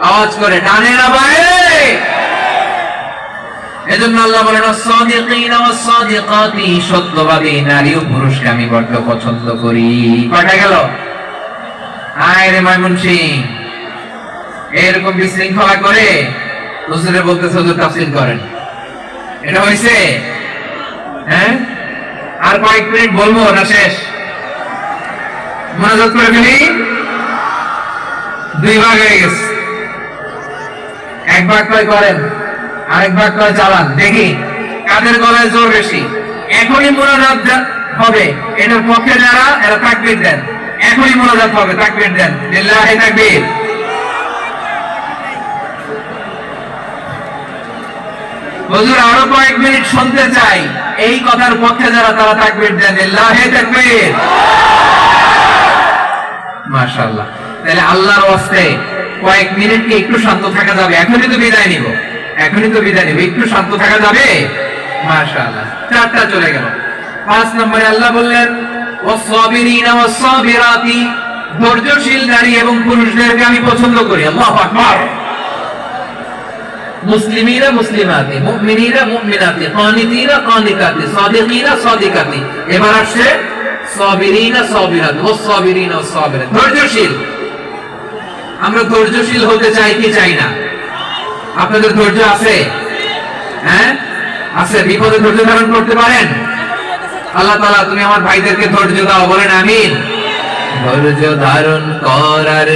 আওয়াজ করে, ডানে না বায়ে। এজন্য আল্লাহ বলেন as-সাদিকিনা ওয়াস-সাদিকাতি, সত্যবাদী নারী ও পুরুষকে আমি বড্ড পছন্দ করি। কয়টা গেল? আয় রে ময়মনসিং, এরকম বিশৃঙ্খলা করে হুজুরে বলতেছে হুজুর তাফসীর করেন, এটা হইছে? হ্যাঁ, আর কয়েক মিনিট বলবো না শেষ? মনোযোগ করে ফেলি। দুই ভাগ হয়ে গেছে, এক ভাগ কয় করেন, আরেক ভাগ কয় চালান। দেখি কাদের গলায় জোর বেশি। এখনই মুনাজাত হবে, এটার পক্ষে যারা এরা তাকবীর দেন। এখনই মুনাজাত হবে, তাকবীর দেন, লিল্লাহি তাকবীর। হুজুর আরো কয়েক মিনিট শুনতে চাই, এই কথার পক্ষে যারা তারা তাকবীর দেন, লিল্লাহি তাকবীর। মাশাআল্লাহ। তাহলে আল্লাহর ওয়াস্তে কয়েক মিনিট কি একটু শান্ত থাকা যাবে? এখনই তো বিদায় নিব, এখনই তো বিদায় নিব, একটু শান্ত থাকা যাবে? মাশাআল্লাহ। চারটা চলে গেল। 5 নম্বরে আল্লাহ বললেন ওয়াস-সাবিরিনা ওয়াস-সাবিরাতি, ধৈর্যশীল নারী এবং পুরুষদেরকে আমি পছন্দ করি। আল্লাহু আকবার। মুসলিমিনা মুসলিমাতি, মুমিনিনা মুমিনাতি, কানিতিনা কানিতাতি, সাদিকিনা সাদিকাতি। এবার আসছে সাবিরিনা সাবিরাত, ওয়াস-সাবিরিনা ওয়াস-সাবিরাত, ধৈর্যশীল। আমরা ধৈর্যশীল হতে চাই কি চাই না? আপনাদের ধৈর্য আছে? হ্যাঁ আছে। বিপদে ধৈর্য ধারণ করতে পারেন? আল্লাহ তাআলা তুমি আমার ভাইদেরকে ধৈর্য দাও, বলেন আমিন। ধৈর্য ধারণ করার